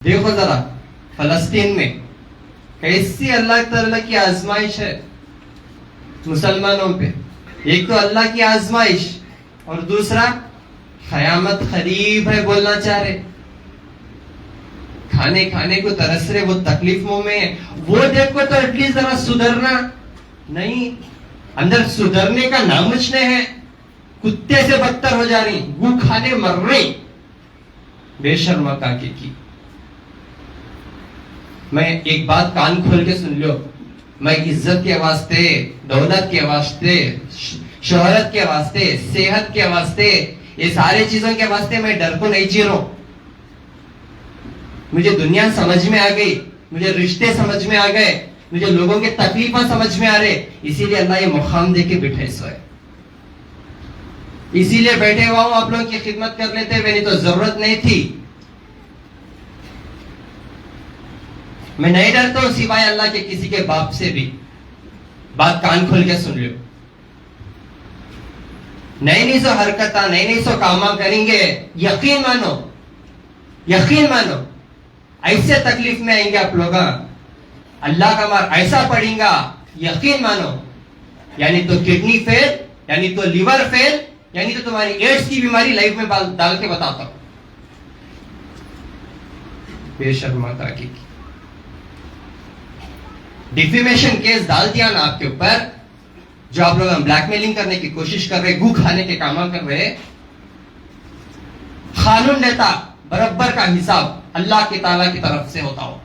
دیکھو ذرا فلسطین میں کیسی اللہ تعالیٰ کی آزمائش ہے مسلمانوں پہ. ایک تو اللہ کی آزمائش اور دوسرا قیامت قریب ہے بولنا چاہ رہے, کھانے کو ترس رہے, وہ تکلیفوں میں وہ دیکھو تو ایٹ لیسٹ ذرا سدھرنا نہیں, اندر سدھرنے کا ناموچنے ہے, کتے سے بدتر ہو جا رہی, وہ کھانے مر رہی. بے شرما کاکی کی. میں ایک بات کان کھول کے سن لو, میں عزت کے واسطے, دولت کے واسطے, شہرت کے واسطے, صحت کے واسطے, یہ سارے چیزوں کے واسطے میں ڈر کو نہیں جی رہا ہوں. مجھے دنیا سمجھ میں آ گئی, مجھے رشتے سمجھ میں آ گئے, مجھے لوگوں کے تکلیفیں سمجھ میں آ رہے, اسی لیے اللہ یہ مقام دے کے بٹھے سوئے, اسی لیے بیٹھے ہوا ہوں آپ لوگوں کی خدمت کر لیتے ہوئے, نہیں تو ضرورت نہیں تھی. میں نہیں ڈرتا ہوں سوائے اللہ کے کسی کے باپ سے بھی. بات کان کھول کے سن لو, نہیں سو حرکتاں, نہیں سو کاما کریں گے, یقین مانو, یقین مانو, ایسے تکلیف میں آئیں گے آپ لوگ, اللہ کا مار ایسا پڑیں گا, یقین مانو. یعنی تو کڈنی فیل, یعنی تو لیور فیل, یعنی تو تمہاری ایڈز کی بیماری لائف میں ڈال کے بتاتا ہوں. بے شرما کاکی کی ڈیفیمیشن کیس ڈال دیا نا آپ کے اوپر, جو آپ لوگ بلیک میلنگ کرنے کی کوشش کر رہے, گو کھانے کے کام کر رہے. قانون دیتا برابر کا حساب اللہ کی تعالیٰ کی طرف سے ہوتا ہو.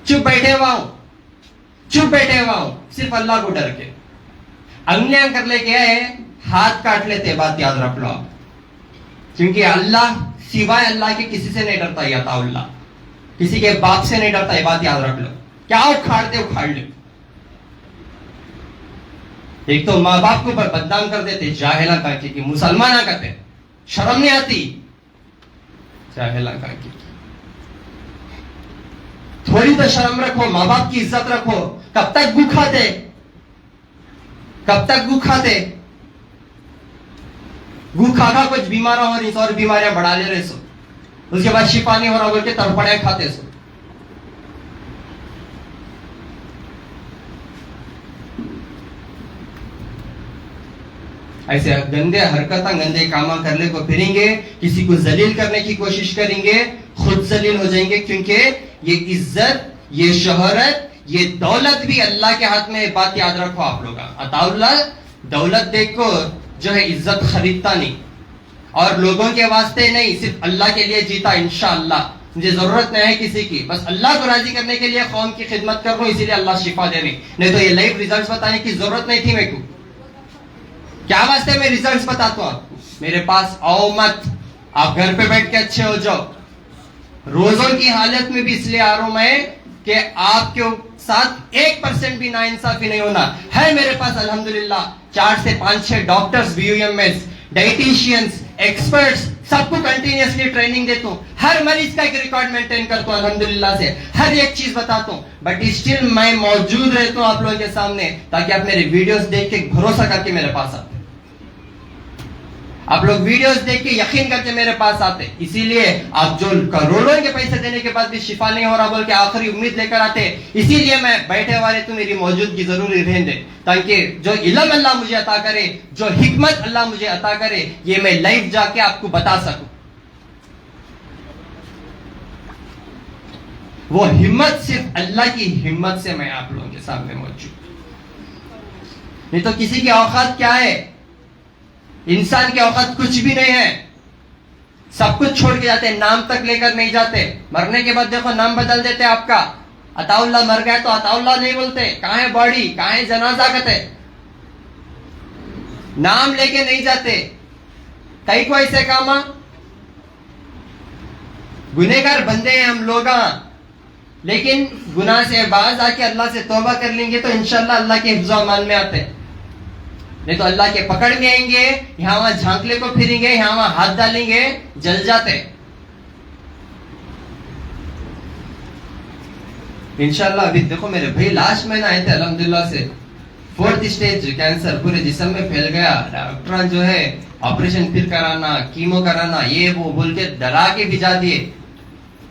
چپ بیٹھے ہوا ہوں, چپ بیٹھے ہوا ہوں, صرف اللہ کو ڈر کے. انگلیاں کر لے کے آئے, ہاتھ کاٹ لیتے, بات یاد رکھ لو آپ, کیونکہ اللہ سوائے اللہ کے کسی سے نہیں ڈرتا. یا اللہ کسی کے باپ سے نہیں ڈرتا, یہ بات یاد رکھ لو. کیا اکھاڑتے اکھاڑ لو. ایک تو ماں باپ کو بدنام کر دیتے, جاہلا کاکی کی, مسلمان کہتے, شرم نہیں آتی, جاہلا کاکی کی. تھوڑی تو شرم رکھو, ماں باپ کی عزت رکھو. کب تک گو کھاتے, کب تک گو کھاتے, گو کھا کھا کچھ بیمار ہو رہی, اور بیماریاں بڑھا لے رہے سو, اس کے بعد شفا نہیں ہو رہا بول کے تڑپڑے کھاتے سو. ایسے گندے حرکتاں, گندے کام کرنے کو پھریں گے, کسی کو ذلیل کرنے کی کوشش کریں گے, خود ذلیل ہو جائیں گے. کیونکہ یہ عزت, یہ شہرت, یہ دولت بھی اللہ کے ہاتھ میں. بات یاد رکھو آپ لوگ, عطا اللہ دولت دیکھ کو جو ہے عزت خریدتا نہیں, اور لوگوں کے واسطے نہیں, صرف اللہ کے لیے جیتا. انشاءاللہ مجھے ضرورت نہیں ہے کسی کی, بس اللہ کو راضی کرنے کے لیے قوم کی خدمت کر رہا ہوں, اسی لیے اللہ شفا دے رہی. نہیں تو یہ لائف ریزلٹس بتانے کی ضرورت نہیں تھی میرے کو. کیا واسطے میں ریزلٹس بتاتا ہوں آپ کو, میرے پاس آؤ مت, آپ گھر پہ بیٹھ کے اچھے ہو جاؤ. روزوں کی حالت میں بھی اس لیے آ رہا ہوں میں کہ آپ کے ساتھ 1% بھی ناانصافی نہیں ہونا ہے. میرے پاس الحمدللہ 4 سے 5-6 ڈاکٹرز, BUMS, ڈائٹیشینز, ایکسپرٹس, سب کو کنٹینیوسلی ٹریننگ دیتا ہوں. ہر مریض کا ایک ریکارڈ مینٹین کرتا ہوں الحمدللہ سے, ہر ایک چیز بتاتا ہوں. بٹ اسٹل میں موجود رہتا ہوں آپ لوگوں کے سامنے, تاکہ آپ میرے ویڈیوز دیکھ کے بھروسہ کر کے میرے پاس آتے, آپ لوگ ویڈیوز دیکھ کے یقین کر کے میرے پاس آتے. اسی لیے آپ جو کروڑوں کے پیسے دینے کے بعد بھی شفا نہیں ہو رہا بول کے آخری امید لے کر آتے. اسی لیے میں بیٹھے والے تو میری موجودگی ضروری رہنے دے, تاکہ جو علم اللہ مجھے عطا کرے, جو حکمت اللہ مجھے عطا کرے, یہ میں لائف جا کے آپ کو بتا سکوں. وہ ہمت صرف اللہ کی ہمت سے میں آپ لوگوں کے سامنے موجود. نہیں تو کسی کی اوقات کیا ہے, انسان کی اوقات کچھ بھی نہیں ہے. سب کچھ چھوڑ کے جاتے, نام تک لے کر نہیں جاتے. مرنے کے بعد دیکھو نام بدل دیتے آپ کا. عطا اللہ مر گیا تو عطا اللہ نہیں بولتے, کہاں ہے باڈی, کہاں ہے جنازہ کہتے, نام لے کے نہیں جاتے. کئی کو ایسے کام, گنہگار بندے ہیں ہم لوگ, لیکن گناہ سے باز آ کے اللہ سے توبہ کر لیں گے تو انشاءاللہ اللہ کے حفظ و امان میں آتے. نہیں تو اللہ کے پکڑ میں آئیں گے, یہاں وہاں جھانکلے کو پھریں گے, یہاں وہاں ہاتھ ڈالیں گے, جل جاتے. انشاءاللہ ابھی دیکھو میرے بھائی لاسٹ میں نہ آئے تھے الحمدللہ سے, 4th اسٹیج کینسر پورے جسم میں پھیل گیا. ڈاکٹر جو ہے آپریشن پھر کرانا, کیمو کرانا, یہ وہ بول کے ڈرا کے بھجا دیے.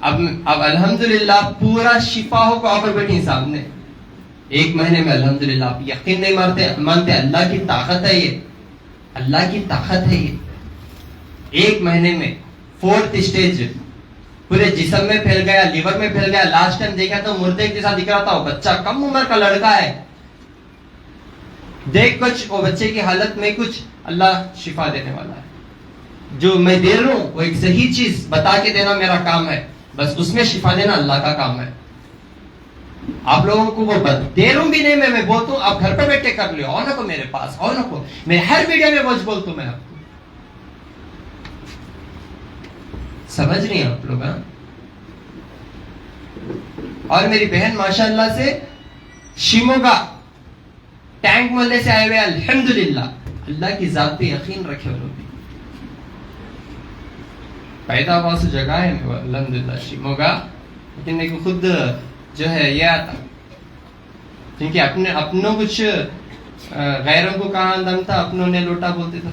اب الحمدللہ پورا شفا ہو کو آفر بیٹھی سامنے 1 مہینے میں الحمدللہ. آپ یقین نہیں مانتے اللہ کی طاقت ہے یہ, اللہ کی طاقت ہے یہ. 1 مہینے میں 4th اسٹیج پورے جسم میں پھیل گیا, لیور میں پھیل گیا. لاسٹ ٹائم دیکھا تو مردے کے ساتھ دکھ رہا تھا, بچہ کم عمر کا لڑکا ہے. دیکھ کچھ وہ بچے کی حالت میں کچھ, اللہ شفا دینے والا ہے. جو میں دے رہا ہوں وہ ایک صحیح چیز بتا کے دینا میرا کام ہے, بس اس میں شفا دینا اللہ کا کام ہے. آپ لوگوں کو وہ دے رہا ہوں بھی نہیں, میں بولتا ہوں آپ گھر پہ بیٹھ کے کر لو, آؤ نہ کو میرے پاس, آؤ نہ کو. میں ہر ویڈیو میں وہ بولتا ہوں, میں آپ کو سمجھ نہیں آپ لوگ. اور میری بہن ماشاءاللہ سے شیموگا ٹینک محلے سے آئے ہوئے, الحمدللہ اللہ کی ذات پہ یقین رکھے وہ لوگ. پیدا ہوا سو جگہ ہے الحمدللہ شیموگا, لیکن میرے کو خود جو ہے یہ آتا کیونکہ اپنوں کچھ غیروں کو کہاں دم تھا, اپنوں نے لوٹا بولتے تھا,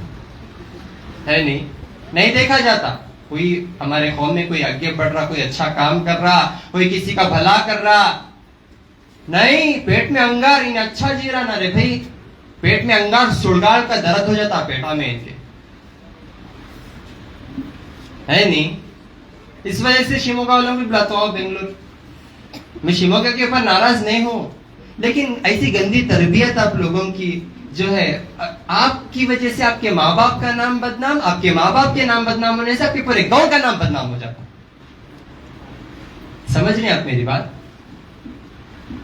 ہے نہیں دیکھا جاتا. کوئی ہمارے قوم میں کوئی آگے بڑھ رہا, کوئی اچھا کام کر رہا, کوئی کسی کا بھلا کر رہا, نہیں پیٹ میں انگار, انہیں اچھا جی رہا. نہ رے بھائی, پیٹ میں انگار سڑگاڑ کا درد ہو جاتا پیٹا میں ان کے, ہے نہیں. اس وجہ سے شیموگا والوں کو بلاتا ہوں بنگلور. میں شیموگا کے اوپر ناراض نہیں ہوں, لیکن ایسی گندی تربیت آپ لوگوں کی جو ہے, آپ کی وجہ سے آپ کے ماں باپ کا نام بدنام, آپ کے ماں باپ کے نام بدنام ہونے سے آپ کے پورے گاؤں کا نام بدنام ہو جاتا. سمجھ رہے ہیں آپ میری بات.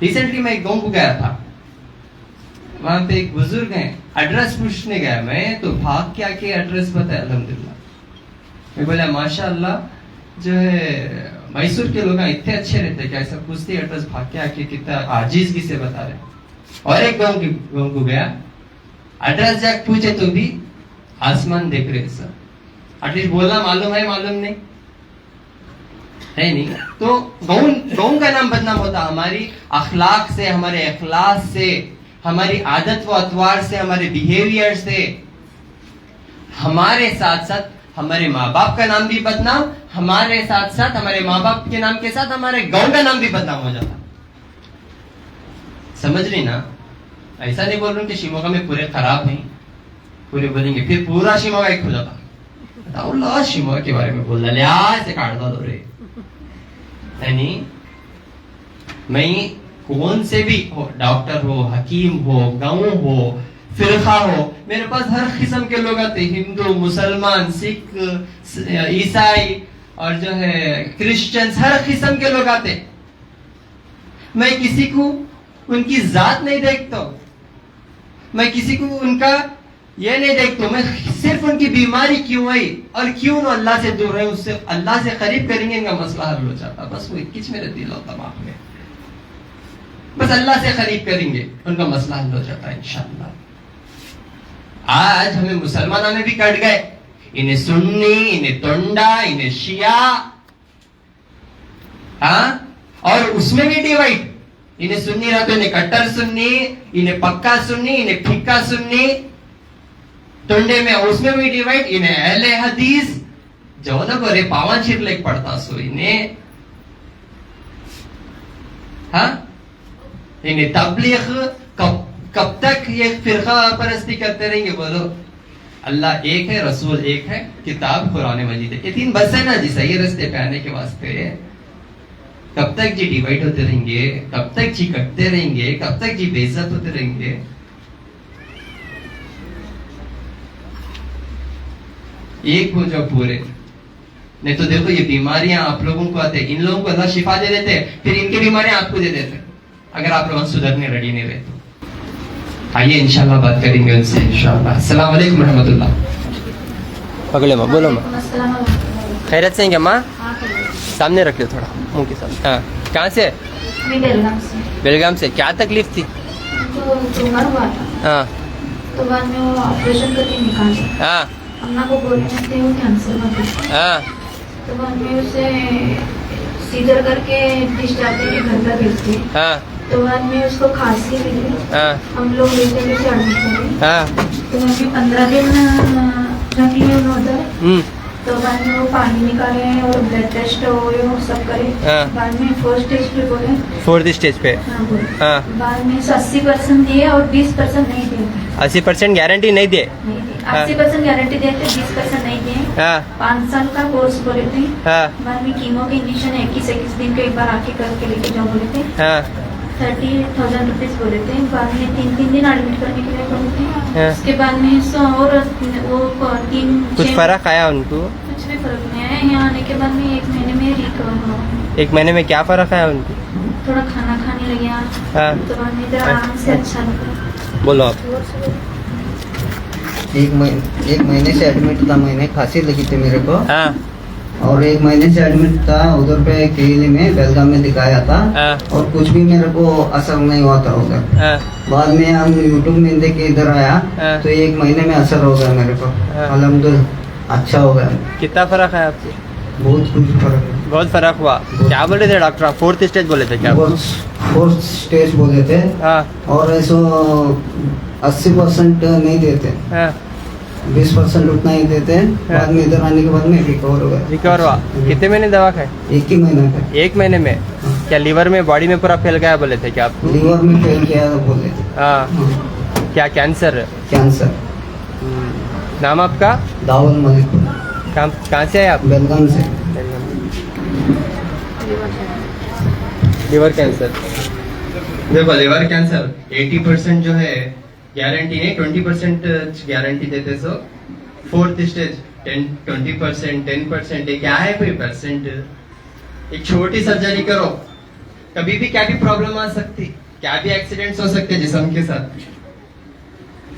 ریسنٹلی میں ایک گاؤں کو گیا تھا, وہاں پہ ایک بزرگ ہیں, ایڈریس پوچھنے گیا میں تو بھاگ کے آ کے ایڈریس بتایا. الحمدللہ میں بولا ماشاء اللہ جو ہے میسور کے لوگ اتنے اچھے رہتے کہ ایسا پوچھتے ایڈریس بھاگ کے آ کے کتنا عاجزگی سے بتا رہے. اور ایک گاؤں کو گیا, ایڈریس جا پوچھے تو بھی آسمان دیکھ رہے سر, ایٹ لیسٹ بولنا معلوم ہے معلوم نہیں ہے نہیں. تو گاؤں کا نام بدنام ہوتا ہماری اخلاق سے, ہمارے اخلاص سے, ہماری عادت و اطوار سے, ہمارے بیہیویئر سے. ہمارے ساتھ ساتھ ہمارے ماں باپ کا نام بھی بدنام, ہمارے ساتھ ساتھ ہمارے ماں باپ کے نام کے ساتھ ہمارے گاؤں کا نام بھی بدنام ہو جاتا. سمجھ رہی نا. ایسا نہیں بول رہا ہوں کہ شیموگا میں پورے خراب نہیں, پورے بولیں گے پھر پورا شیموگا ایک ہو جاتا. اللہ شیموگا کے بارے میں بول رہا لحاظ سے کاٹ دو رہے. نہیں, میں کون سے بھی ہو, ڈاکٹر ہو, حکیم ہو, گاؤں ہو, فرقہ ہو, میرے پاس ہر قسم کے لوگ آتے, ہندو, مسلمان, سکھ, عیسائی اور جو ہے کرسچنز, ہر قسم کے لوگ آتے. میں کسی کو ان کی ذات نہیں دیکھتا, میں کسی کو ان کا یہ نہیں دیکھتا, میں صرف ان کی بیماری کیوں آئی اور کیوں نہ اللہ سے دور رہے, اس سے اللہ سے قریب کریں گے ان کا مسئلہ حل ہو جاتا. بس وہ کچھ میرے دل اور دماغ میں, بس اللہ سے قریب کریں گے ان کا مسئلہ حل ہو جاتا ہے انشاءاللہ. آج ہمیں مسلمانوں میں بھی کٹ گئے, انہیں سنی, انہیں تونڈا, انہیں شیعہ, ہاں, اور اس میں بھی ڈیوائڈ. انہیں سنی رہا تو انہیں کٹر سنی, انہیں پکا سنی, انہیں پھکا سنی, تونڈے میں اس میں بھی ڈیوائڈ. انہیں اہل حدیث جو نہ کو رے پاون شیر لیک پڑتا سو, انہیں ہاں, انہیں تبلیغ. کب تک یہ فرقہ پرستی کرتے رہیں گے؟ بولو اللہ ایک ہے, رسول ایک ہے, کتاب قرآن مجید ہے, یہ 3 بس ہے نا جی صحیح رستے پہ آنے کے واسطے. کب تک جی ڈیوائڈ ہوتے رہیں گے, کب تک جی کٹتے رہیں گے, کب تک جی بے عزت ہوتے رہیں گے. ایک ہو جو پورے, نہیں تو دیکھو یہ بیماریاں آپ لوگوں کو آتے, ان لوگوں کو اللہ شفا دے دیتے, پھر ان کی بیماریاں آپ کو دے دیتے اگر آپ لوگ سدھرنے ریڈی نہیں رہتے. آئیے انشاءاللہ بات کریں گے ان سے انشاءاللہ. السلام علیکم ورحمۃ اللہ. پکڑے ماں, بولو ماں. خیرت سے ہیں کیا ماں؟ سامنے رکھ لو تھوڑا منہ کے سامنے. ہاں, کہاں سے؟ بیلگام سے. کیا تکلیف تھی؟ ہاں, تو بعد میں وہ آپریشن کر کے نکالا. ہاں, اماں کو بولنے تھے وہ کینسر کا تھا. ہاں, تو بعد میں اسے سیزر کر کے ڈسچارج کر کے گھر پر بھیجتے. ہاں, تو بعد میں اس کو کھانسی ملی. ہاں, ہم لوگ لے کے ایڈمٹ کرے. ہاں, تو بعد میں 15 دن رکھ لیے ادھر. तो बाद में वो पानी निकाले और ब्लड टेस्ट हो वो सब करे। हाँ। बाद में 4 स्टेज पे बोले। 4th स्टेज पे। हाँ बोले। हाँ। बाद में 80% दिए और 20% नहीं दिए। 80% गारंटी नहीं दे। नहीं दिए। हाँ। 80% गारंटी देते 20% नहीं दिए। हाँ 5 साल का कोर्स बोले थे। हाँ बाद में कीमो के इंजेक्शन 21 दिन के एक बार आके करके लेके जाओ बोले थे। हाँ 30,000 रुपीज बोले थे। बाद में 3 दिन एडमिट करने के लिए बोले थे। हाँ। उसके बाद में और वो 3 कुछ फर्क आया उनको? कुछ भी फर्क नहीं आया। यहाँ आने के बाद में 1 महीने में रिकवर हुआ। 1 महीने में क्या फर्क आया उनको? थोड़ा खाना खाने लगे हाँ। तो बाद में इधर आराम से अच्छा लगा। बोलो आप। 1 महीने से एडमिट था, मैंने खांसी लगी थी मेरे को हाँ और 1 महीने से एडमिट था उधर पे केली में बेलगाम में दिखाया था हाँ और कुछ भी मेरे को असर नहीं हुआ था उधर। हाँ बाद में हम यूट्यूब में देख के इधर आया हाँ। तो 1 महीने में असर हो गया मेरे को। हाँ। अल्हम्दुलिल्लाह अच्छा हो गया, कितना फर्क आया आपको? बहुत कुछ फर्क है। बहुत फर्क हुआ। क्या बोले थे डॉक्टर? 4th स्टेज बोले थे क्या? 4th स्टेज बोले थे हाँ और ऐसा 80% नहीं देते, हाँ 20% उतना ही देते हैं। बाद में इधर आने के बाद में रिकवर हो गया। रिकवर हुआ। कितने महीने दवा खाए? 1 ही महीना का। 1 महीने में? क्या लीवर में बॉडी में पूरा फैल गया बोले थे क्या आपको? लीवर में फेल किया बोले थे। हाँ हाँ, क्या कैंसर? कैंसर। नाम आपका? दावल मलिक, कहाँ से आए आप? बेलगाम से। Liver cancer. देखो लिवर कैंसर 80% जो है गारंटी नहीं, 20% गारंटी देते। सो 4th स्टेज 20%, 10%, क्या है कोई परसेंट? एक छोटी सर्जरी करो, कभी भी क्या भी प्रॉब्लम आ सकती, क्या भी एक्सीडेंट्स हो सकते जिस्म के साथ।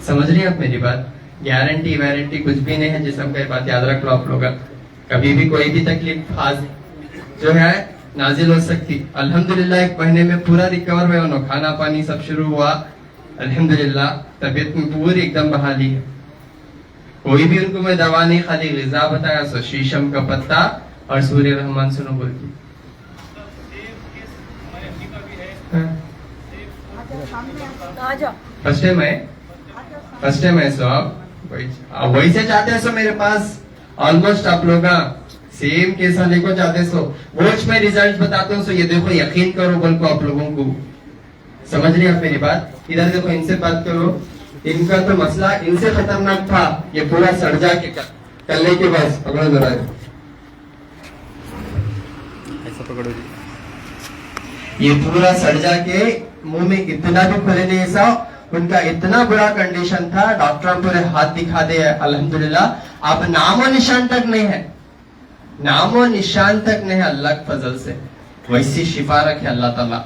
समझ रही हैं आप मेरी बात? गारंटी वारंटी कुछ भी नहीं है जिस्म का, बात याद रख लो आप लोग। कभी भी कोई भी तकलीफ खास जो है नाजिल हो सकती। अल्हम्दुलिल्लाह 1 महीने में पूरा रिकवर हुए उन्होंने, खाना पानी सब शुरू हुआ अल्हम्दुलिल्लाह, तबीयत में पूरी एकदम बहाली है। कोई भी उनको मैं दवा नहीं, खाली ग़िज़ा बताया। सो शीशम का पत्ता और सूर्य रहमान सुनो बोलती। फर्स्ट टाइम है। सो आप वही से चाहते हैं। सो मेरे पास ऑलमोस्ट आप लोग सेम केसा लेको जाते। सो वॉच में रिजल्ट बताते हो। सो ये देखो, यकीन करो बोल को आप लोगों को। समझ रही आप मेरी बात? इधर देखो, इनसे बात करो। इनका तो मसला इनसे खतरनाक था, ये पूरा सड़ जा के करने के बाद पकड़ो जरा, ऐसा पकड़ो। ये पूरा सड़ जा के मुंह में इतना भी खुले नहीं ऐसा। उनका इतना बुरा कंडीशन था, डॉक्टर पूरे हाथ दिखा दे अल्हम्दुलिल्लाह। अब नामो निशान तक नहीं है, नामो निशान तक नहीं है। अल्लाह के फजल से वैसी शिफा रखे अल्लाह ताला।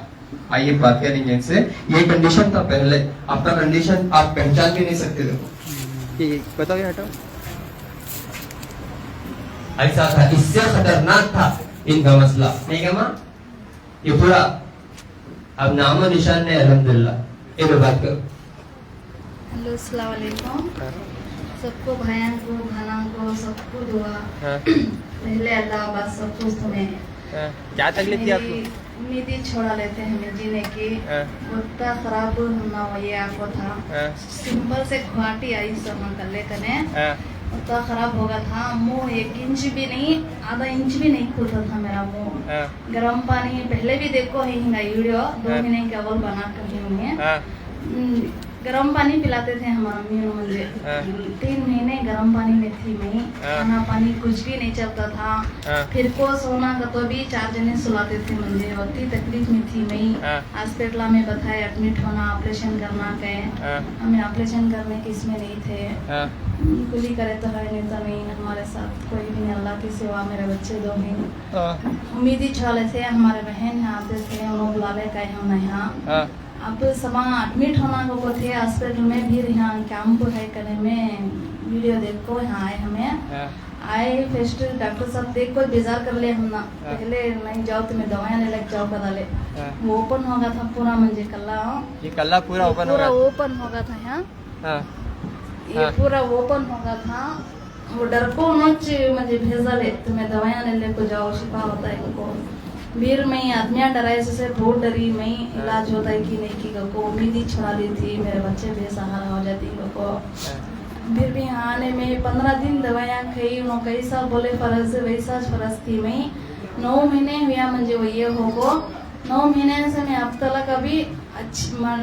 आइए बात करेंगे इनसे। ये कंडीशन था पहले, आपका कंडीशन आप पहचान भी नहीं सकते। देखो बताओ, ये हटाओ। ऐसा था, इससे खतरनाक था इनका मसला। नहीं क्या माँ? ये पूरा अब नामो निशान नहीं अल्हम्दुलिल्लाह। ये बात करो। हेलो अस्सलाम वालेकुम सबको, भाइयों को, बहनों को, सबको दुआ। हाँ, पहले अल्लाह बस सब कुछ तुम्हें। हाँ, क्या तकलीफ थी आपको? उम्मीद ही छोड़ा लेते हमें जीने की। हाँ, उतना खराब ना ये आपको था। हाँ, सिंपल से घाटी आई सामान कर लेते ने हाँ, उतना खराब हो गया था। मुंह 1 इंच भी नहीं, आधा इंच भी नहीं खुलता था मेरा मुंह। हाँ, गर्म पानी पहले भी देखो है वीडियो 2 हाँ। महीने के अव्वल बना कर हूँ। हाँ, गर्म पानी पिलाते थे हमारा अम्मी मुझे। हाँ। 3 महीने गर्म पानी में थी मैं। हाँ। खाना पानी कुछ भी नहीं चलता था। हाँ। फिर को सोना का तो भी 4 जने सुलाते थे मुझे। वक्ती तकलीफ में थी मैं। हाँ। हॉस्पिटल में बताए एडमिट होना, ऑपरेशन करना के। हाँ, हमें ऑपरेशन करने की इसमें नहीं थे। हाँ, कुली करे तो है नहीं तो नहीं। हमारे साथ कोई भी नहीं, अल्लाह के सिवा। मेरे बच्चे 2 हैं। हाँ, उम्मीद ही छोड़े थे। हमारे बहन यहाँ आते थे, उन्होंने बुलावे का हम यहाँ। हाँ, अब समा एडमिट होना को थे हॉस्पिटल में भी। यहाँ कैंप है करने में वीडियो देखो यहाँ आए हमें। हाँ, आए फेस्ट डॉक्टर साहब देख को बेजार कर ले हम ना। पहले नहीं जाओ तुम्हें दवाइयाँ नहीं लग जाओ कदा ले। हाँ। वो ओपन हो गया था पूरा मंजे कल्ला। ये कल्ला पूरा ओपन हो पूरा गया? ओपन हो गया था यहाँ। हाँ, ये हाँ। पूरा ओपन हो गया था। वो डर को नोच मुझे भेजा ले, तुम्हें दवाइयाँ नहीं लेको जाओ, शिफा होता है इनको। वीर में आदमियाँ डराए से बहुत डरी। मैं इलाज होता है कि नहीं की को उम्मीद ही छुड़ा ली थी। मेरे बच्चे बेसहारा हो जाती को। फिर भी आने में 15 दिन दवाइयाँ खाई उन्होंने कैसा बोले फर्ज वैसा फर्ज थी मैं 9 महीने हुआ मुझे वो ये होगो 9 महीने से मैं अब तक अभी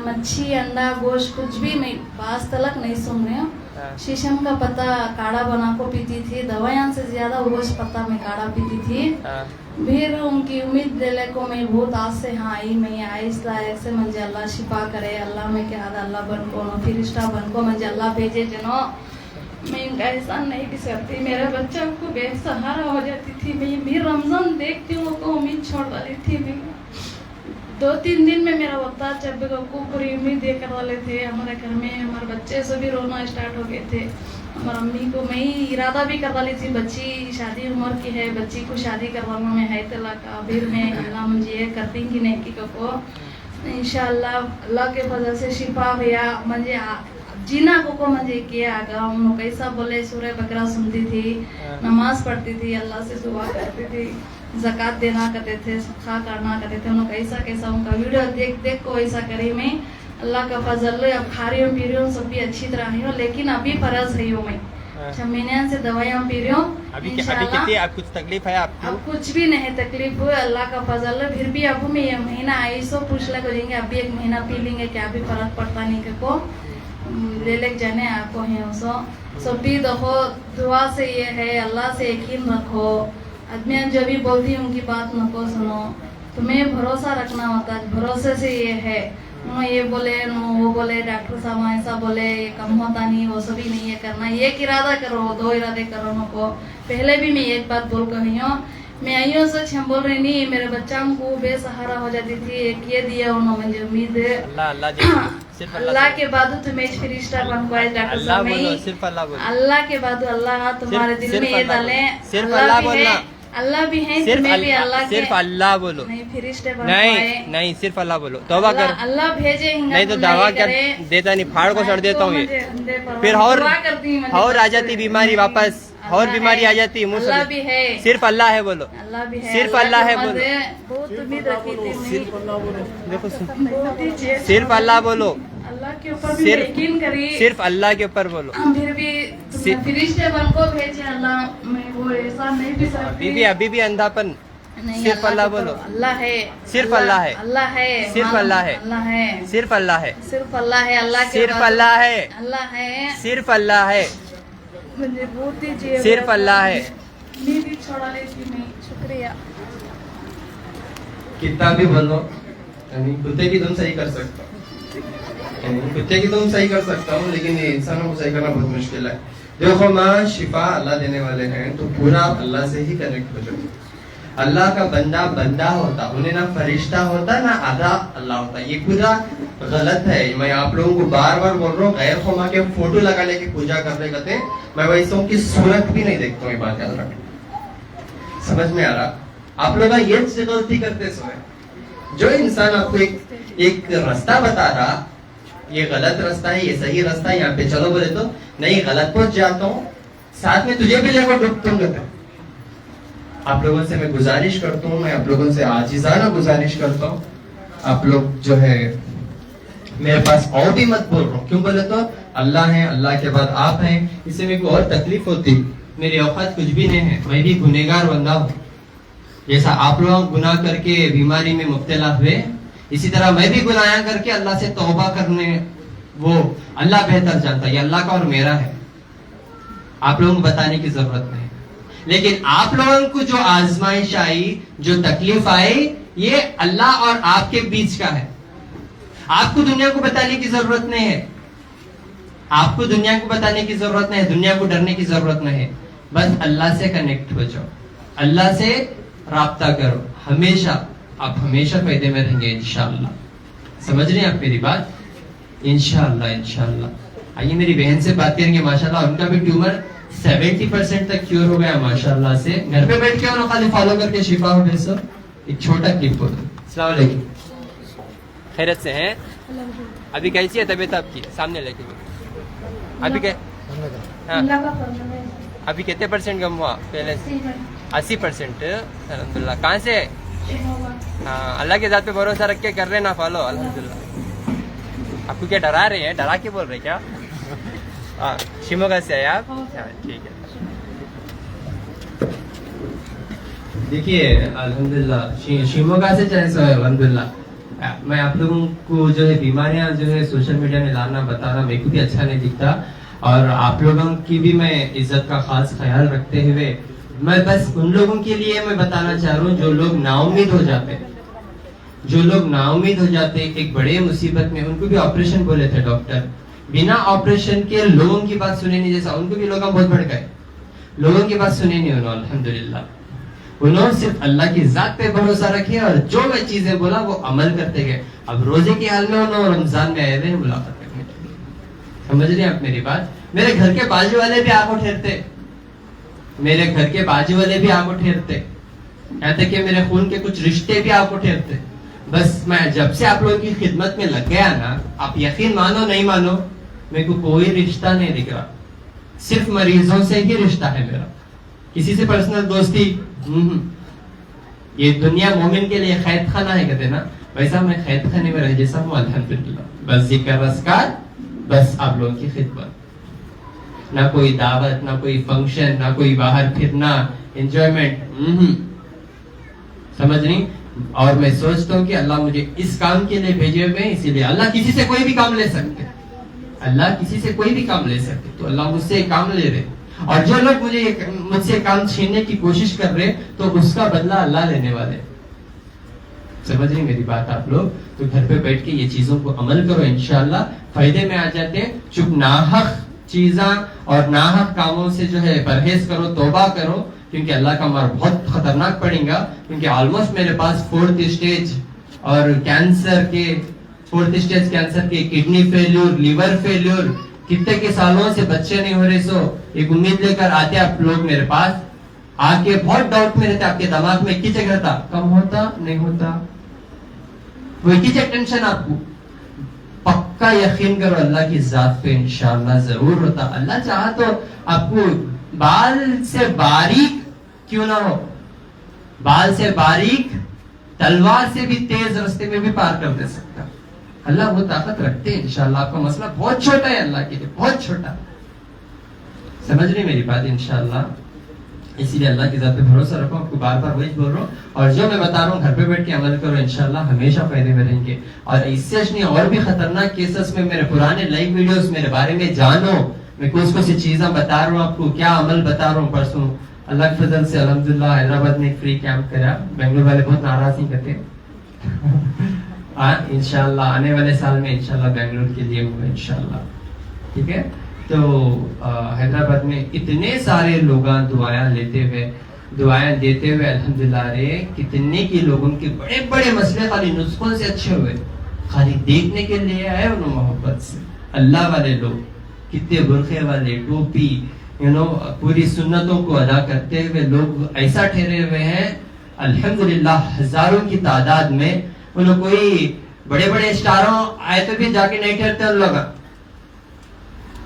मच्छी अंडा गोश्त कुछ भी मैं आज तक नहीं सुन रही हूँ शीशम का पत्ता काढ़ा बना को पीती थी दवाइयाँ से ज्यादा वो पत्ता में काढ़ा पीती थी फिर उनकी उम्मीद दिले को मैं बहुत आज से हाँ आई मैं आहिस्ता ऐसे मुझे अल्लाह शिफा करे अल्लाह में क्या अल्लाह बन को फिरिश्ता बन को मुझे अल्लाह भेजे जनो मैं इनका एहसान नहीं भी सकती मेरे बच्चा को बेसहारा हो जाती थी मैं भी रमजान देखती हूँ को उम्मीद छोड़ वाली थी मैं 2-3 दिन में मेरा वक्ता जब को पूरी उम्मीद देकर वाले थे हमारे घर में हमारे बच्चे सभी रोना स्टार्ट हो गए थे हमारी अम्मी को मैं ही इरादा भी करवा ली थी बच्ची शादी उम्र की है बच्ची को शादी करवाना में है तलाक अभी मैं अल्लाह मुझे ये कर देंगी नहीं कि को इंशाल्लाह अल्लाह के वजह से शिफा हुआ मुझे जीना को मुझे किया आगा उन्होंने कैसा बोले सूरह बकरा सुनती थी नमाज पढ़ती थी अल्लाह से दुआ करती थी ज़कात देना करते थे सदका करना करते थे उन्होंने कैसा कैसा उनका वीडियो देख देख को ऐसा करी मैं अल्लाह का फजल अब खा रही हूँ पी रही हूँ सब भी अच्छी तरह रही हूँ लेकिन अभी फर्ज रही हूँ मैं 6 महीने से दवाइयाँ पी रही हूँ इंशाल्लाह अब कुछ तकलीफ है आपको अब कुछ भी नहीं तकलीफ हुई अल्लाह का फजल है फिर भी अब मैं ये महीना आई सो पूछ ले को जाएंगे अभी 1 महीना पी लेंगे क्या भी फर्क पड़ता नहीं को ले ले जाने आपको है सो सब भी देखो दुआ से ये है अल्लाह से यकीन रखो आदमी जो भी बोलती है उनकी बात नको सुनो तुम्हें भरोसा रखना होता है भरोसे से ये है ये बोले वो बोले डॉक्टर साहब ऐसा बोले ये कम होता नहीं वो सभी नहीं ये करना एक इरादा करो 2 इरादे करो नको पहले भी मैं एक बात बोल रही हूँ मैं आई हूँ सच हम बोल रही नहीं मेरे बच्चा को बेसहारा हो जाती थी एक ये दिया उन्होंने मुझे उम्मीद है अल्लाह के बाद तुम्हें फरिश्ता बन को डॉक्टर साहब में अल्लाह के बाद अल्लाह तुम्हारे दिल में ये डाले अल्लाह भी है भी अल्लाह सिर्फ अल्लाह बोलो नहीं फरिश्ते नहीं सिर्फ अल्लाह बोलो तौबा कर अल्लाह भेजे नहीं तो दावा कर देता नहीं फाड़ को सड़ देता हूँ ये फिर और आ जाती बीमारी वापस और बीमारी आ जाती है अल्लाह भी है सिर्फ अल्लाह है बोलो अल्लाह भी है सिर्फ अल्लाह है बोलो बहुत उम्मीद रखी थी देखो सिर्फ अल्लाह बोलो अल्लाह के ऊपर भी यकीन करी सिर्फ अल्लाह के ऊपर बोलो फिर भी फरिश्ते बन को भेजे अल्लाह मैं वो ऐसा नहीं भी सकती अभी भी अंधापन सिर्फ अल्लाह बोलो अल्लाह है सिर्फ अल्लाह है अल्लाह है सिर्फ अल्लाह है अल्लाह है सिर्फ अल्लाह है सिर्फ अल्लाह है अल्लाह सिर्फ अल्लाह है अल्लाह है सिर्फ अल्लाह है मुझे बहुत दीजिए सिर्फ अल्लाह है मैं भी छोड़ा लेती मैं शुक्रिया कितना भी बोलो यानी कुत्ते की तुम सही कर सकते हो यानी कुत्ते की तुम सही कर सकता हूँ लेकिन ये इंसानों को सही करना बहुत मुश्किल है देखो माँ शिफा अल्लाह देने वाले हैं तो पूरा अल्लाह से ही कनेक्ट हो जाओ अल्लाह का बंदा होता उन्हें ना फरिश्ता होता ना आधा अल्लाह होता ये पूरा गलत है मैं आप लोगों को बार बार बोल रहा हूँ गैर खुमा के फोटो लगा लेके पूजा करने कहते मैं वैसों की सूरत भी नहीं देखता हूँ ये बात याद रख समझ में आ रहा आप लोग ये गलती करते समय जो इंसान आपको एक रास्ता बता रहा ये गलत रास्ता है ये सही रास्ता है यहाँ पे चलो बोले तो नहीं गलत पहुंच जाता हूँ साथ में तुझे भी लेकर डूबता आप लोगों से मैं गुजारिश करता हूँ मैं आप लोगों से आजीजाना गुजारिश करता हूँ आप लोग जो है मेरे पास और भी मत बोल रहा हूँ क्यों बोले तो अल्लाह है अल्लाह के बाद आप हैं इससे मेरे को और तकलीफ होती मेरी औकात कुछ भी नहीं है मैं भी गुनहगार बंदा हूँ जैसा आप लोग गुनाह करके बीमारी में मुब्तला हुए इसी तरह मैं भी गुनाह करके अल्लाह से तौबा करने वो अल्लाह बेहतर जानता है ये अल्लाह का और मेरा है आप लोगों को बताने की जरूरत नहीं लेकिन आप लोगों को जो आजमाइश आई जो तकलीफ आई ये अल्लाह और आपके बीच का है आपको दुनिया को बताने की जरूरत नहीं है आपको दुनिया को बताने की जरूरत नहीं है दुनिया को डरने की जरूरत नहीं है बस अल्लाह से कनेक्ट हो जाओ अल्लाह से राब्ता करो हमेशा आप हमेशा फायदे में रहेंगे इंशाअल्लाह समझ रहे हैं आप मेरी बात इंशाअल्लाह इंशाअल्लाह आइए मेरी बहन से बात करेंगे माशाल्लाह उनका भी ट्यूमर 70% तक क्योर हो गया माशाल्लाह से घर पे बैठ के और खाली फॉलो करके शिफा हो गए एक छोटा क्लिप बोलो अस्सलाम वालेकुम खैरत से हैं अभी कैसी है तबीयत आपकी सामने लेके अभी क्या अभी कितने % कम हुआ पहले 80% अल्हम्दुलिल्लाह कहाँ से हाँ अल्लाह के ज़ात पे भरोसा रख के कर रहे ना फॉलो अल्हम्दुलिल्लाह आपको क्या डरा रहे हैं डरा के बोल रहे क्या शिमोगा से आए आप? हाँ, ठीक है. देखिए अल्हम्दुलिल्लाह शिमोगा से चाहे सो अल्हम्दुलिल्लाह मैं आप लोगों को जो है बीमारियां जो है सोशल मीडिया में लाना बताना मेरे को भी अच्छा नहीं दिखता, और आप लोगों की भी मैं इज्जत का खास ख्याल रखते हुए मैं बस उन लोगों के लिए मैं बताना चाह रहा हूँ जो लोग नाउम्मीद हो जाते, जो लोग नाउम्मीद हो जाते एक बड़े मुसीबत में, उनको भी ऑपरेशन बोले थे डॉक्टर, बिना ऑपरेशन के लोगों की बात सुने नहीं, जैसा उनको भी लोग बहुत भड़काए, लोगों की बात सुने नहीं उन्होंने अल्हम्दुलिल्लाह, उन्होंने सिर्फ अल्लाह की जात पे भरोसा रखे और जो मैं चीजें बोला वो अमल करते गए. अब रोजे के हाल में उन्होंने रमजान में आए हुए मुलाकात करने के लिए, समझ रहे हैं आप मेरी बात. मेरे घर के बाजू वाले भी आंखों ठहरते, मेरे घर के बाजू वाले भी आंखों ठहरते, यहाँ तक कि मेरे खून के कुछ रिश्ते भी आंखों ठहरते. बस मैं जब से आप लोगों की खिदमत में लग गया ना, आप यकीन मानो नहीं मानो, मेरे को कोई रिश्ता नहीं दिख रहा, सिर्फ मरीजों से ही रिश्ता है मेरा, किसी से पर्सनल दोस्ती. ये दुनिया मोमिन के लिए खैद खाना है कहते ना, वैसा मैं खैद खाने में रह जैसा हूँ अल्हम्दुलिल्लाह. बस जिक्र रज़कार, बस आप लोगों की खिदमत, ना कोई दावत, ना कोई फंक्शन, ना कोई बाहर फिरना, एंजॉयमेंट, समझ नहीं. और मैं सोचता हूँ कि अल्लाह मुझे इस काम के लिए भेजे हुए हैं, इसीलिए अल्लाह किसी से कोई भी काम ले सकते, अल्लाह किसी से कोई भी काम ले सकते, तो अल्लाह मुझसे काम ले रहे. और जो लोग मुझसे काम छीनने की कोशिश कर रहे तो उसका बदला अल्लाह लेने वाले. समझ रहे मेरी बात आप लोग. तो घर पे बैठ के ये चीजों को अमल करो, इंशाअल्लाह फायदे में आ जाते हैं. चुप नाहक चीजा और नाहक कामों से जो है परहेज करो, तौबा करो, क्योंकि अल्लाह का मार बहुत खतरनाक पड़ेगा. क्योंकि ऑलमोस्ट मेरे पास 4th स्टेज और कैंसर के 4th स्टेज कैंसर के, किडनी फेल्यूर, लिवर फेल्यूर, कितने के सालों से बच्चे नहीं हो रहे. सो एक उम्मीद लेकर आते आप लोग मेरे पास, आके बहुत डाउट में रहते, आपके दिमाग में किचक रहता, कम होता नहीं होता, वो किचक टेंशन आपको. पक्का यकीन करो अल्लाह की जात पे इंशाअल्लाह जरूर होता. अल्लाह चाहा तो आपको बाल से बारीक क्यों ना हो, बाल से बारीक तलवार से भी तेज रास्ते में भी पार कर दे सकता. अल्लाह वो ताकत रखते हैं इंशाअल्लाह. आपका मसला बहुत छोटा है अल्लाह के लिए, बहुत छोटा. समझ रही मेरी बात इंशाअल्लाह. इसीलिए अल्लाह की जात पे भरोसा रखो. आपको बार बार वही बोल रहा हूँ, और जो मैं बता रहा हूँ घर पे बैठ के अमल करो, इंशाअल्लाह हमेशा फायदे में रहेंगे. और इससे नहीं और भी खतरनाक केसेस में मेरे पुराने लाइव वीडियोस मेरे बारे में जानो. मैं कुछ कुछ चीजें बता रहा हूँ आपको, क्या अमल बता रहा हूँ. परसों अल्लाह के फजल से अल्हम्दुलिल्लाह हैदराबाद में एक फ्री कैंप करा. बेंगलुरु वाले बहुत नाराज नहीं करते. इंशाअल्लाह आने वाले साल में इंशाअल्लाह बेंगलुरु के लिए होगा इंशाअल्लाह. ठीक है. तो हैदराबाद में इतने सारे लोग दुआएं लेते हुए, दुआएं देते हुए अल्हम्दुलिल्लाह रे, कितने के लोगों के बड़े बड़े मसले खाली नुस्खों से अच्छे हुए, खाली देखने के लिए आए उन्होंने मोहब्बत से. अल्लाह वाले लोग कितने बुरखे वाले, टोपी, पूरी सुन्नतों को अदा करते हुए लोग ऐसा ठहरे हुए हैं अल्हम्दुलिल्लाह, हजारों की तादाद में. उन्होंने कोई बड़े बड़े स्टारों आए तो भी जाके नहीं ठहरते उन लोग.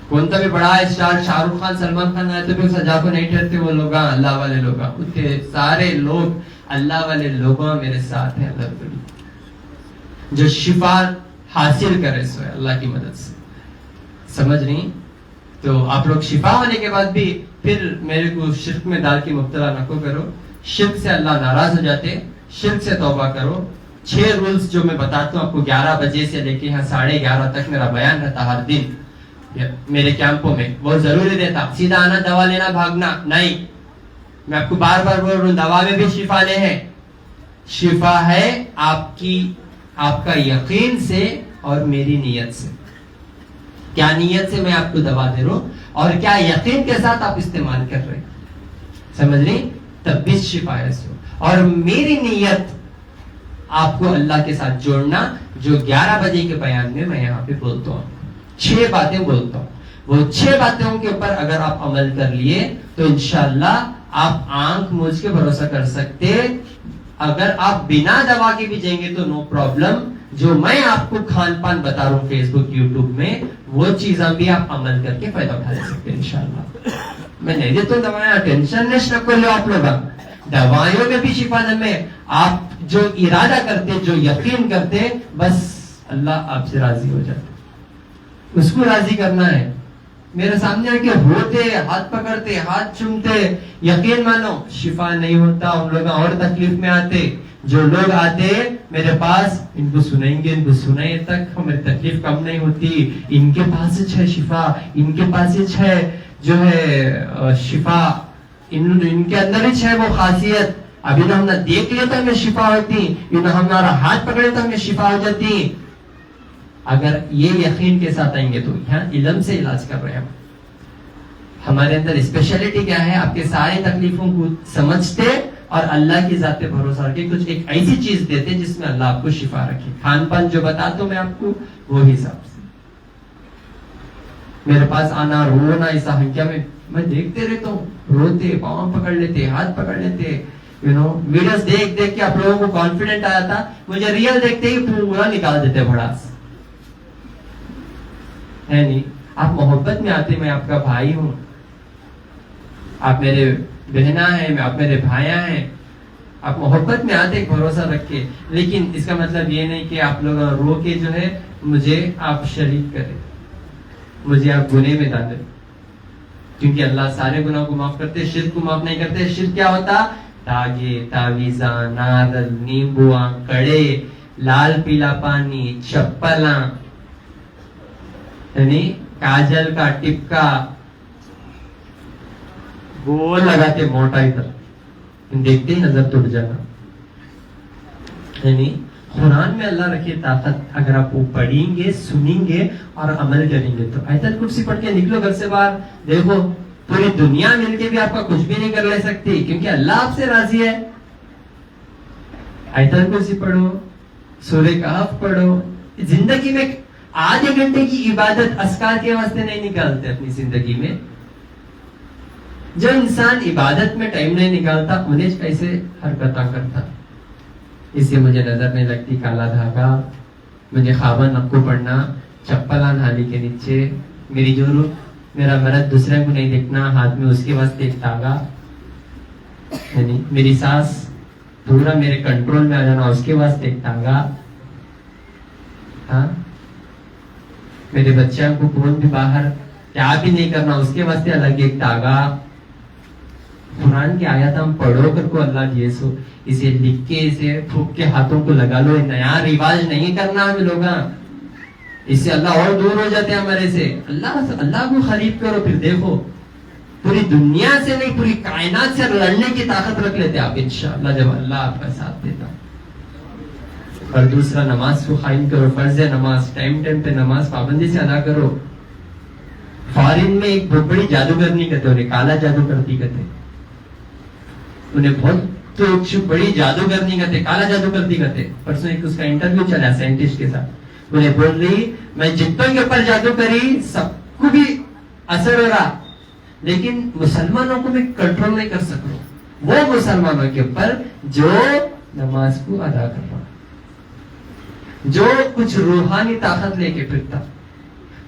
कौन सा भी बड़ा स्टार शाहरुख खान, सलमान खान आए तो भी सजा को नहीं ठहरते वो लोग. अल्लाह वाले लोग, उतने सारे लोग अल्लाह वाले लोग मेरे साथ हैं अल्हम्दुलिल्लाह, जो शिफा हासिल करे सो अल्लाह की मदद से. समझ नहीं. तो आप लोग शिफा होने के बाद भी फिर मेरे को शिर्क में डाल के मुब्तला न करो. शिर्क से अल्लाह नाराज हो जाते. शिर्क से तौबा करो. 6 रूल्स जो मैं बताता हूँ आपको, 11 बजे से लेके यहाँ 11:30 तक मेरा बयान रहता हर दिन मेरे कैंपों में. वो जरूरी रहता. सीधा आना, दवा लेना, भागना नहीं. मैं आपको बार बार बोल रहा हूँ, दवा में भी शिफा ले है. शिफा है आपका यकीन से और मेरी नीयत से. क्या नीयत से मैं आपको दवा दे रहा हूँ और क्या यकीन के साथ आप इस्तेमाल कर रहे हैं. समझ रही. तब भी शिफा है. और मेरी नीयत आपको अल्लाह के साथ जोड़ना, जो 11 बजे के बयान में मैं यहाँ पे बोलता हूँ. 6 बातें बोलता हूँ. वो 6 बातों के ऊपर अगर आप अमल कर लिए तो इंशाअल्लाह आप आंख मूंद के भरोसा कर सकते. अगर आप बिना दवा के भी जाएंगे तो नो प्रॉब्लम. जो मैं आपको खान पान बता रहा हूँ फेसबुक यूट्यूब में, वो चीजें भी आप अमल करके फायदा उठा ले सकते हैं इंशाअल्लाह. मैं नहीं देता दवाएं, टेंशन न लो आप लोग. दवाइयों में भी शिफा में आप जो इरादा करते, जो यकीन करते, बस अल्लाह आपसे राजी हो जाते. उसको राजी करना है. میرے سامنے آ کے روتے, ہاتھ پکڑتے, ہاتھ چومتے, یقین مانو شفا نہیں ہوتا, ان لوگ اور تکلیف میں آتے. جو لوگ آتے میرے پاس, ان کو سنائیں گے, ان کو سنائیں تک ہماری تکلیف کم نہیں ہوتی. ان کے پاس ہے شفا, ان کے پاس ہے جو ہے شفا, ان کے اندر ہی ہے وہ خاصیت. ابھی نہ ہم نے دیکھ لیا تو ہمیں شفا ہوتی, ہمارا ہاتھ پکڑے تو ہمیں شفا ہو جاتی. اگر یہ یقین کے ساتھ آئیں گے تو یہاں علم سے علاج کر رہے ہیں. ہمارے اندر اسپیشلٹی کیا ہے, آپ کے سارے تکلیفوں کو سمجھتے اور اللہ کی ذات پہ بھروسہ رکھے, کچھ ایک ایسی چیز دیتے جس میں اللہ آپ کو شفا رکھے. کھان پان جو بتاتا ہوں میں آپ کو وہ حساب سے. میرے پاس آنا, رونا, ایسا ہنکیا میں دیکھتے رہتا ہوں, روتے, پاؤں پکڑ لیتے, ہاتھ پکڑ لیتے. ویڈیوز دیکھ دیکھ کے آپ لوگوں کو کانفیڈنٹ آیا تھا, مجھے ریئل دیکھتے ہی پورا نکال دیتے بھڑاس ہے نہیں. آپ محبت میں آتے, میں آپ کا بھائی ہوں, آپ میرے بہنا ہیں, آپ میرے بھائیاں ہیں. آپ محبت میں آتے, بھروسہ رکھ کے. لیکن اس کا مطلب یہ نہیں کہ آپ لوگ رو کے جو ہے مجھے آپ شریک کریں, مجھے آپ گناہ میں ڈالیں, کیونکہ اللہ سارے گناہ کو معاف کرتے, شرک کو معاف نہیں کرتے. شرک کیا ہوتا؟ تاگے, تعویذاں, نارل, نیمبواں, کڑے, لال پیلا پانی, چپلاں, یعنی کاجل کا ٹپکا وہ لگاتے موٹا ادھر, دیکھتے ہی نظر ٹوٹ جانا. یعنی قرآن میں اللہ رکھے طاقت, اگر آپ وہ پڑھیں گے, سنیں گے اور عمل کریں گے تو آیت الکرسی پڑھ کے نکلو گھر سے باہر, دیکھو پوری دنیا مل کے بھی آپ کا کچھ بھی نہیں کر لے سکتی, کیونکہ اللہ آپ سے راضی ہے. آیت الکرسی پڑھو, سورہ کہف پڑھو. زندگی میں آدھے گھنٹے کی عبادت اذکار کے واسطے نہیں نکالتے اپنی زندگی میں. جو انسان عبادت میں ٹائم نہیں نکالتا انہیں کیسے حرکتاں کرتا. اس سے مجھے نظر نہیں لگتی کالا دھاگا, مجھے خوابہ نقو پڑھنا, چپلاں نالی کے نیچے, میری جو میرا مرد دوسرے کو نہیں دیکھنا, ہاتھ میں اس کے واسطے ایک دھاگا, یعنی میری سانس پورا میرے کنٹرول میں آ جانا اس کے واسطے ایک دھاگا. ہاں, میرے بچوں کو کون بھی باہر کیا بھی نہیں کرنا اس کے واسطے الگ ایک دھاگا. قرآن کی آیات ہم پڑھو کر کو اللہ یہ سو اسے لکھ کے اسے پھوک کے ہاتھوں کو لگا لو, نیا رواج نہیں کرنا ہم لوگ, اس سے اللہ اور دور ہو جاتے ہیں ہمارے سے. اللہ کو خرید کرو, پھر دیکھو پوری دنیا سے نہیں پوری کائنات سے لڑنے کی طاقت رکھ لیتے آپ انشاءاللہ, جب اللہ آپ کا ساتھ دیتا. اور دوسرا, نماز کو قائم کرو, فرض نماز ٹائم پہ نماز پابندی سے ادا کرو. فارن میں ایک بہت بڑی جادوگرنی کہتے, انہیں کالا جادو کرتی کہتے, انہیں بہت بڑی جادوگرنی کہتے, کالا جادو کرتی کہتے. پرسوں ایک اس کا انٹرویو چلا سائنٹسٹ کے ساتھ, انہیں بول رہی میں جتوں کے اوپر جادو کری سب کو بھی اثر ہو رہا, لیکن مسلمانوں کو میں کنٹرول نہیں کر سک رہا, وہ مسلمانوں کے اوپر جو نماز کو ادا کر رہا, جو کچھ روحانی طاقت لے کے پھرتا,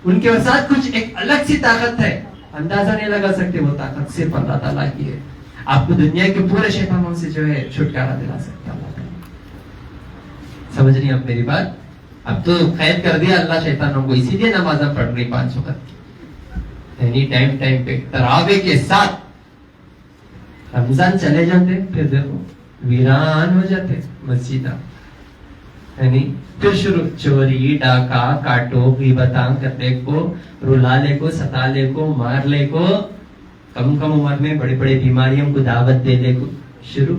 ان کے ساتھ کچھ ایک الگ سی طاقت ہے, اندازہ نہیں لگا سکتے وہ طاقت صرف اللہ تعالیٰ کی ہے. آپ کو دنیا کے پورے شیطانوں سے جو ہے چھٹکارا دلا سکتا اللہ تعالیٰ. سمجھ رہی آپ میری بات؟ اب تو قید کر دیا اللہ شیطانوں کو, اسی لیے نماز پڑھ رہی 5 وقت, یعنی ٹائم پہ تراویح کے ساتھ. رمضان چلے جاتے پھر دیکھو ویران ہو جاتے مسجدہ, یعنی پھر شروع چوری, ڈاکہ, کاٹو, غیبتاں کرنے کو, رلا لے کو, ستا لے کو, مار لے کو, کم عمر میں بڑے بڑے بیماریوں کو دعوت دے لے کو شروع.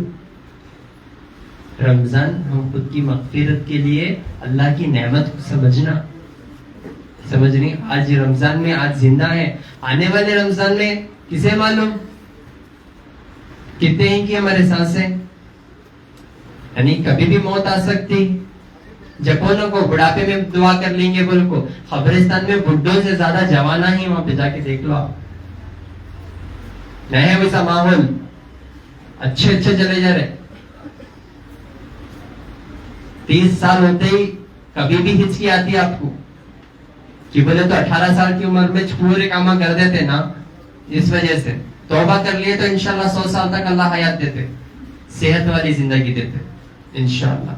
رمضان ہم خود کی مغفرت کے لیے اللہ کی نعمت کو سمجھ نہیں. آج رمضان میں آج زندہ ہے, آنے والے رمضان میں کسے معلوم کتنے ہی کی ہمارے سانسیں, یعنی کبھی بھی موت آ سکتی. جپونوں کو بڑھاپے میں دعا کر لیں گے بول کو, قبرستان میں بڈھوں سے زیادہ جوانا ہی وہاں پہ جا کے دیکھ لو آپ, نہیں ہے ویسا ماحول, اچھے چلے جا رہے. 30 سال ہوتے ہی کبھی بھی ہچکی آتی ہے آپ کو کہ بولے تو 18 سال کی عمر میں پورے کام کر دیتے نا, اس وجہ سے توبہ کر لیے تو انشاءاللہ 100 سال تک اللہ حیات دیتے, صحت والی زندگی دیتے انشاءاللہ.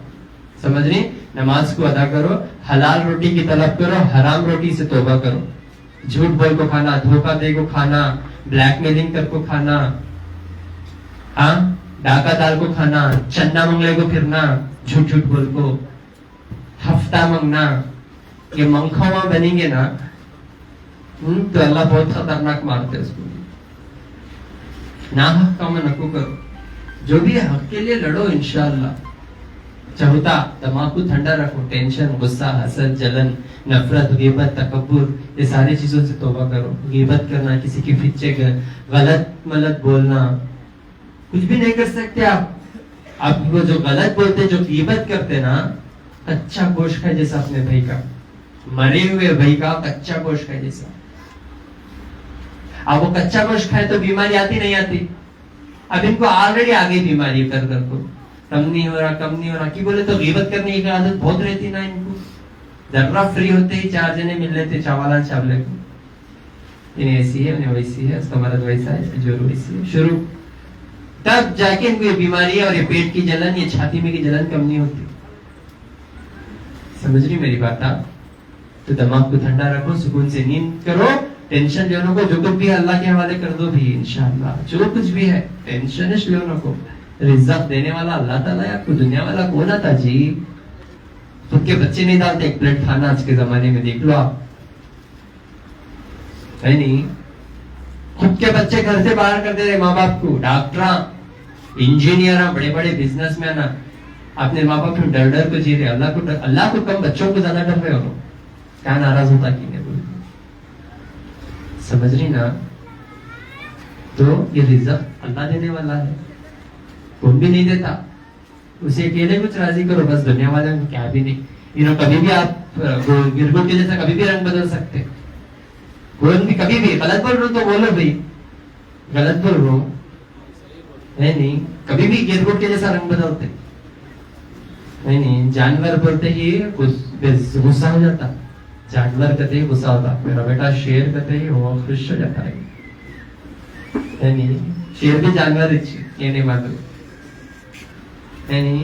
سمجھ رہی؟ نماز کو ادا کرو, حلال روٹی کی طلب کرو, حرام روٹی سے توبہ کرو. झूठ बोल को खाना, धोखा दे को खाना, ब्लैकमेलिंग कर को खाना, हाँ, डाका दाल को खाना, चंदा मंगले को फिरना, झूठ झूठ बोल को, हफ्ता मंगना, ये मंखवा बनेंगे ना, तो अल्लाह बहुत खतरनाक मारते हैं उसको। ना हक काम नको करो, जो भी है हक के लिए लड़ो इंशाअल्लाह। चौथा, दिमाग को ठंडा रखो, टेंशन, गुस्सा, हसद, जलन, नफरत, गिबत, तकब्बुर, ये सारी चीजों से तौबा करो। गिबत करना, किसी की पिछे गलत मलत बोलना, कुछ भी नहीं कर सकते आप वो जो गलत बोलते, जो गिबत करते ना, कच्चा गोश्त खाए जैसा अपने भाई का, मरे हुए भाई का कच्चा गोश्त खाए जैसा। अब वो कच्चा गोश्त खाए तो बीमारी आती नहीं आती? अब इनको ऑलरेडी आ गई बीमारी कर कर को, कम नहीं हो रहा कि बोले तो गिबत करने की आदत बहुत रहती ना इनको। जरा फ्री होते ही 4 जने मिल लेते चावला चावले को, इन्हें ऐसी है, उन्हें वैसी है, उसका मर्द वैसा है, इसकी जोर वैसी है, शुरू। तब जाके इनको ये बीमारी है, और ये पेट की जलन, ये छाती में की जलन कम नहीं होती। समझ रही मेरी बात आप? तो दिमाग को ठंडा रखो, सुकून से नींद करो, टेंशन लेने को जो कुछ भी अल्लाह के हवाले कर दो भी इंशाअल्लाह। जो कुछ भी है टेंशन लेने को, रिज़्क़ देने वाला अल्लाह ताला है, आपको दुनिया वाला कौन आता जी? खुद के बच्चे नहीं डालते एक प्लेट खाना आज के जमाने में, देख लो आप, है नहीं? खुद के बच्चे घर से बाहर कर दे रहे माँ बाप को, डॉक्टर, इंजीनियर, बड़े बड़े बिजनेसमैन, अपने माँ बाप को डर डर को जी रहे। अल्लाह को कम, बच्चों को ज्यादा डर रहे हो। क्या नाराज होता कि नहीं? समझ रही ना? तो ये रिज़्क़ अल्लाह देने वाला है, कौन भी नहीं देता। उसे अकेले कुछ राजी करो बस, दुनिया वाले को क्या भी नहीं। कभी भी आप गिरगुट के जैसा कभी भी रंग बदल सकते, कोई भी कभी भी गलत बोल रहा हूं तो बोलो भाई गलत बोल रहा हूं, नहीं, कभी भी गिरगुट के जैसा रंग बदलते नहीं। जानवर बोलते ही गुस्सा हो जाता, जानवर कहते ही गुस्सा होता, मेरा बेटा शेर कहते ही वो खुश हो जाता है, नहीं? शेर भी जानवर ये नहीं मालूम, नहीं?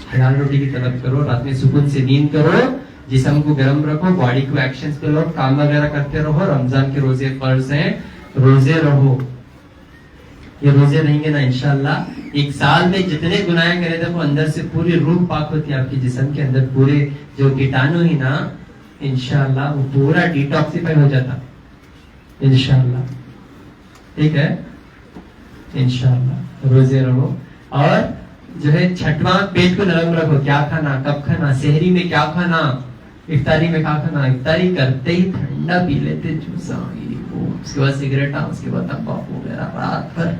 हलाल रोटी की तलब करो, रात में सुकून से नींद करो, जिस्म को गर्म रखो, बॉडी को एक्शंस पे लो, काम वगैरह करते रहो। रमजान के रोजे फर्ज हैं, रोजे रहो। ये रोजे रहेंगे ना इंशाअल्लाह, एक साल में जितने गुनाह करे थे वो अंदर से पूरी रूह पाक होती है आपकी, जिस्म के अंदर पूरे जो कीटाणु ही ना इंशाअल्लाह वो पूरा डिटॉक्सिफाई हो जाता इंशाअल्लाह। ठीक है, इंशाअल्लाह रोजे रहो। और जो है छठवां, पेट को नरम रखो, क्या खाना, कब खाना, सहरी में क्या खाना, इफ्तारी में क्या खाना। इफ्तारी करते ही ठंडा पी लेते, जूसा, उसके बाद सिगरेटा, उसके बाद तंबाकू वगैरह रात भर।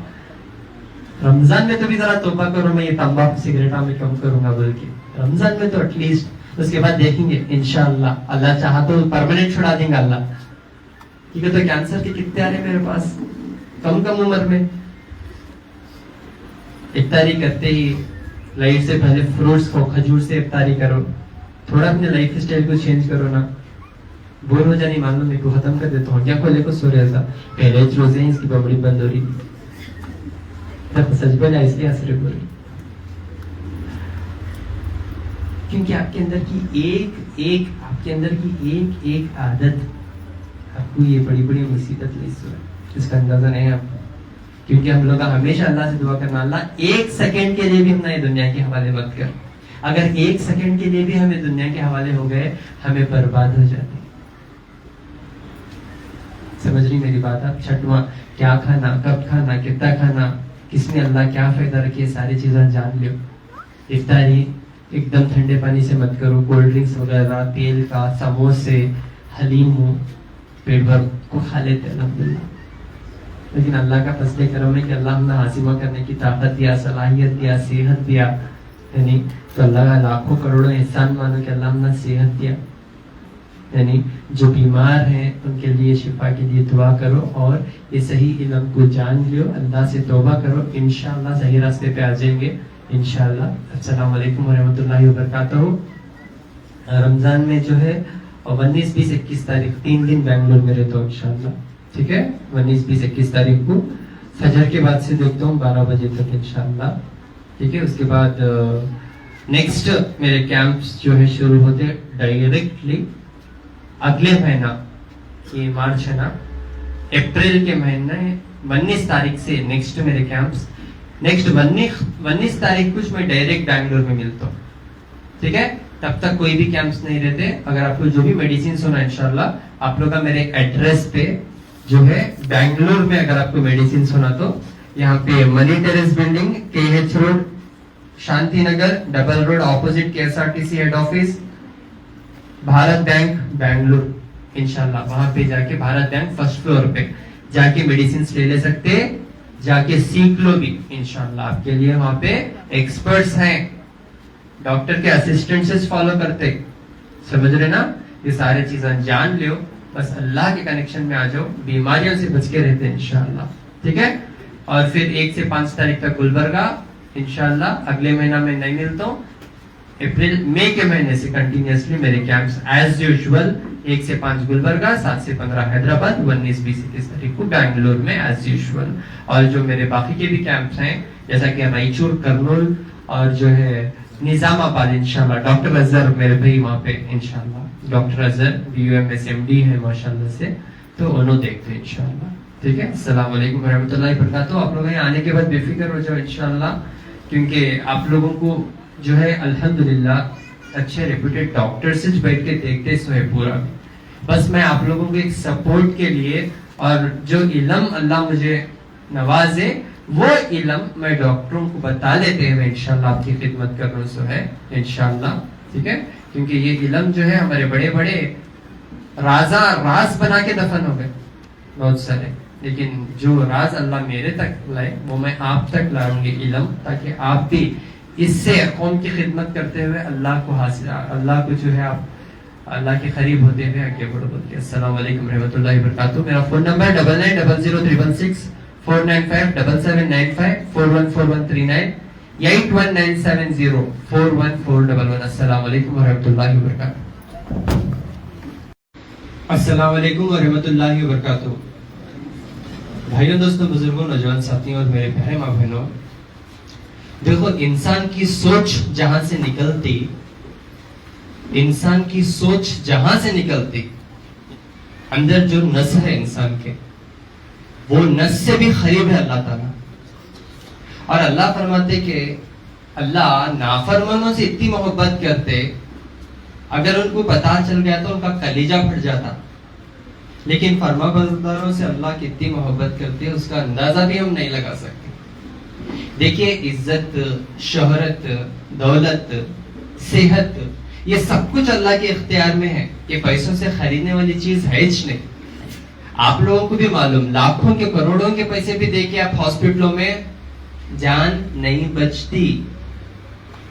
रमजान में तो भी जरा तौबा करो, मैं ये तंबाकू सिगरेटा में कम करूंगा बोल के, रमजान में तो एटलीस्ट। उसके बाद देखेंगे इंशाअल्लाह, अल्लाह चाहा तो परमानेंट छुड़ा देंगे अल्लाह। ठीक है, तो कैंसर के कितने आ रहे मेरे पास कम उम्र में। इफ्तारी करते ही लाइट से पहले फ्रूट्स को, खजूर से इफ्तारी करो, थोड़ा अपने लाइफ स्टाइल को चेंज करो ना। बोर हो जानी मान लो मेरे को खत्म कर देता हूँ, क्या खोले को सो रहा था, पहले रोजे हैं इसकी बबड़ी बंद हो रही, तब सच बोला इसलिए हंस रहे बोल, क्योंकि आपके अंदर की आपके अंदर की एक आदत आपको ये बड़ी बड़ी मुसीबत ले इसका अंदाजा नहीं है आपको। क्योंकि हम लोग हमेशा अल्लाह से दुआ करना, अल्लाह 1 सेकंड के लिए भी हम ये दुनिया के हवाले मत कर। अगर 1 सेकंड के लिए भी हमें दुनिया के हवाले हो गए, हमें बर्बाद हो जाते। समझ रही मेरी बात आप? छठवां, क्या खाना, कब खाना, कितना खाना, किसमें अल्लाह क्या फायदा रखी, सारी चीजें जान लो। इफ्तारी एकदम ठंडे पानी से मत करो, कोल्ड ड्रिंक्स वगैरह, तेल का, समोसे, हलीम हो, पेट भर को खा लेते अल्हम्दुलिल्लाह। लेकिन अल्लाह का फजल करम है कि अल्लाह ने हासिमा करने की ताकत दिया, सलाहियत दिया, सेहत दिया, यानी तो अल्लाह का लाखों करोड़ों एहसान मानो कि अल्लाह ने सेहत दिया। यानी जो बीमार हैं उनके लिए शिफा के लिए दुआ करो, और ये सही इल्म को जान लियो, अल्लाह से तौबा करो, इंशाअल्लाह सही रास्ते पे आ जाएंगे इंशाअल्लाह। अस्सलाम वालेकुम वरहमतुल्लाहि वबरकातुहू। रमजान में जो है 19, 20, 21 तारीख 3 दिन बैंगलोर में रहता हूँ इंशाअल्लाह। ठीक है, 19, 20, 21 तारीख को फजर के बाद से देखता हूँ 12 बजे तक इंशाअल्लाह। ठीक है, उसके बाद नेक्स्ट मेरे कैंप्स जो है शुरू होते डायरेक्टली अगले महीना, ये मार्च है ना, अप्रैल के महीने 19 तारीख से नेक्स्ट मेरे कैंप्स, नेक्स्ट 19 तारीख कुछ मैं डायरेक्ट बैंगलोर में मिलता हूँ, ठीक है? तब तक कोई भी कैंप्स नहीं रहते. अगर आपको जो भी मेडिसिन होना इंशाल्लाह आप लोग का मेरे एड्रेस पे जो है बैंगलोर में, अगर आपको मेडिसिन होना तो यहाँ पे Mani terrace building, KH road, Shanti Nagar, double road, opposite KSRTC head office, Bharat bank Bangalore. इंशाल्लाह वहां पे जाके भारत बैंक फर्स्ट फ्लोर पे जाके मेडिसिन ले सकते, जाके सीख लो भी इंशाल्लाह. आपके लिए वहां पे एक्सपर्ट्स हैं, डॉक्टर के असिस्टेंट से फॉलो करते, समझ रहे ना? ये सारे चीजें जान लो, बस अल्लाह के कनेक्शन में आ जाओ, बीमारियों से बच के रहते इंशाल्लाह, ठीक है? और फिर 1 से 5 तारीख तक गुलबर्गा इंशाल्लाह. अगले महीना में नहीं मिलता हूँ, अप्रैल मई के महीने से कंटिन्यूअसली मेरे कैंप्स एज यूजुअल 1 से 5 गुलबर्गा, 7 से 15 हैदराबाद, 19, 20, 21 तारीख को बैंगलोर में एज यूजुअल. और जो मेरे बाकी के भी कैंप्स हैं जैसा कि रायचूर, कर्नूल और जो है निजामाबाद इंशाल्लाह, डॉक्टर अजहर मेरे भाई वहाँ पे इंशाल्लाह, डॉक्टर अजहर BUMS MD है माशाल्लाह से, तो उन्होंने देखते हैं इंशाल्लाह, ठीक है? अस्सलाम वालेकुम रहमतुल्लाहि वबरकातुहू. आप लोग यहाँ आने के बाद बेफिक्र हो जाओ इंशाल्लाह, क्योंकि आप लोगों को जो है अल्हम्दुलिल्लाह अच्छे रेप्यूटेड डॉक्टर से बैठ के देखते सो है पूरा. बस मैं आप लोगों को एक सपोर्ट के लिए और जो इल्म अल्लाह मुझे नवाजे वो इल्म मैं डॉक्टरों को बता देते हुए इंशाल्लाह आपकी खिदमत कर रहा सो है इंशाल्लाह, ठीक है? क्योंकि ये इल्म जो है हमारे बड़े बड़े राज बना के दफन हो गए बहुत सारे, लेकिन जो राज अल्लाह मेरे तक लाए वो मैं आप तक लाऊंगी इल्म, ताकि आप भी इससे कौम की खिदमत करते हुए अल्लाह को जो है आप अल्लाह के करीब होते हुए आगे बढ़ो. बोल के अस्सलाम वालेकुम रहमतुल्लाहि वबरकातुहू. मेरा फोन नंबर 99000316 4957795 414139 81970 41411. अस्सलाम वालेकुम रहमतुल्लाहि वबरकातुहू. अस्सलाम वालेकुम व रहमतुल्लाहि व बरकातहू. भाइयों, दोस्तों, बुजुर्गों, नौजवान साथियों और मेरे प्यारे माँ बहनों, देखो इंसान की सोच जहां से निकलती, इंसान की सोच जहां से निकलती, अंदर जो नस है इंसान के, वो नस से भी करीब है अल्लाह ताला. और अल्लाह फरमाते कि अल्लाह नाफरमानों से इतनी मोहब्बत करते, अगर उनको पता चल गया तो उनका कलीजा फट जाता, लेकिन फरमाबरदारों से अल्लाह कितनी मोहब्बत करते हैं उसका अंदाजा भी हम नहीं लगा सकते. देखिए, इज्जत, शोहरत, दौलत, सेहत, ये सब कुछ अल्लाह के इख्तियार में है. ये पैसों से खरीदने वाली चीज है ही नहीं. आप लोगों को भी मालूम, लाखों के करोड़ों के पैसे भी देके आप हॉस्पिटलों में जान नहीं बचती.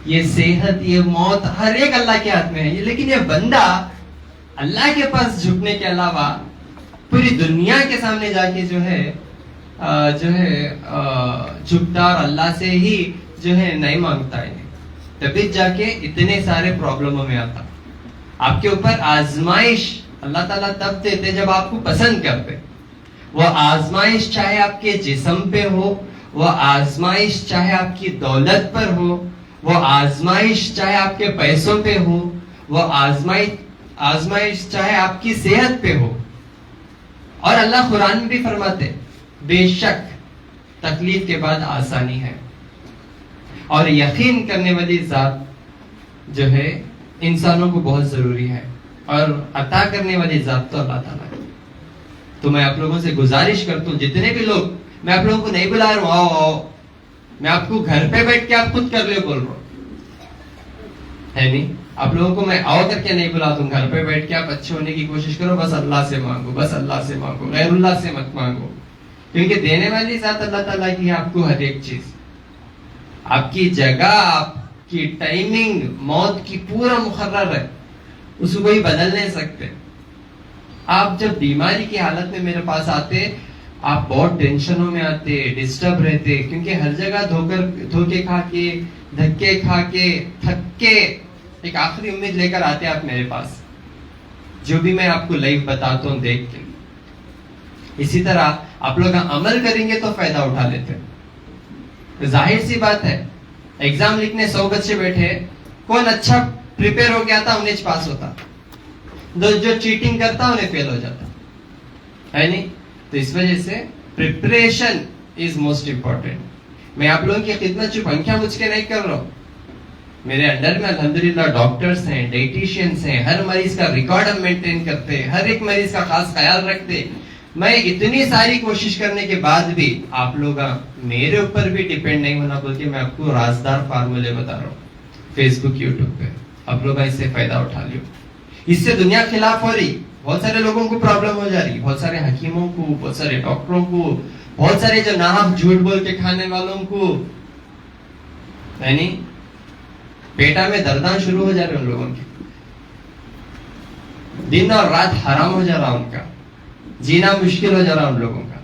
ये सेहत, ये मौत, हर एक अल्लाह के हाथ में है. लेकिन ये बंदा अल्लाह के पास झुकने के अलावा पूरी दुनिया के सामने जाके जो है झुकता और अल्लाह से ही जो है नहीं मांगता है, तभी जाके इतने सारे प्रॉब्लमों में आता. आपके ऊपर आजमाइश अल्लाह ताला तब देते जब आपको पसंद करते. वो आजमाइश चाहे आपके जिस्म पे हो, वो आजमाइश चाहे आपकी दौलत पर हो, वो आजमाइश चाहे आपके पैसों पे हो, वो आजमाइश चाहे आपकी सेहत पे हो. और अल्लाह कुरान में भी फरमाते, बेशक तकलीफ के बाद आसानी है. और यकीन करने वाली जात जो है इंसानों को बहुत जरूरी है, और अता करने वाली जात तो अल्लाह ताला है. तो मैं आप लोगों से गुजारिश करता हूँ, जितने भी लोग, मैं आप लोगों को नहीं बुला रहा हूँ आओ आओ, मैं आपको घर पे बैठ के आप खुद कर ले बोल रहा हूँ, है नहीं? आप लोगों को मैं आओ करके नहीं बुलाता हूँ. घर पे बैठ के आप अच्छे होने की कोशिश करो, बस अल्लाह से मांगो, बस अल्लाह से मांगो, गैरुल्लाह से मत मांगो, क्योंकि देने वाली जात अल्लाह ताला की है आपको हर एक चीज. आपकी जगह, आपकी टाइमिंग मौत की पूरा मुकर्रर है, उसको कोई बदल नहीं सकते. आप जब बीमारी की हालत में मेरे पास आते, आप बहुत टेंशनों में आते, डिस्टर्ब रहते, क्योंकि हर जगह धोखे खा के, धक्के खा के, थक के एक आखिरी उम्मीद लेकर आते आप मेरे पास, जो भी मैं आपको लाइव बताता हूँ देख के. इसी तरह आप लोग अमल करेंगे तो फायदा उठा लेते. तो जाहिर सी बात है, एग्जाम लिखने 100 बच्चे बैठे, कौन अच्छा प्रिपेयर हो गया था उन्हें पास होता, जो चीटिंग करता है उन्हें फेल हो जाता है नहीं. तो इस वजह से प्रिपरेशन इज मोस्ट इंपॉर्टेंट. मैं आप लोगों की खिदमत सिर्फ पंखा मुझ के नहीं कर रहा हूँ. मेरे अंडर में अल्हम्दुलिल्लाह डॉक्टर्स हैं, डाइटिशियंस हैं, हर मरीज का रिकॉर्ड हम मेंटेन करते हैं, हर एक मरीज का खास ख्याल रखते. मैं इतनी सारी कोशिश करने के बाद भी आप लोग मेरे ऊपर भी डिपेंड नहीं होना बोल के मैं आपको राजदार फार्मूले बता रहा हूँ फेसबुक यूट्यूब पे. आप लोग इससे फायदा उठा लियो. इससे दुनिया खिलाफ हो रही, बहुत सारे लोगों को प्रॉब्लम हो जा रही, बहुत सारे हकीमों को, बहुत सारे डॉक्टरों को, बहुत सारे जो नाम झूठ बोल के खाने वालों को, यानी पेटा में दर्दान शुरू हो जा रहे उन लोगों के. दिन और रात हराम हो जा रहा उनका, जीना मुश्किल हो जा रहा उन लोगों का.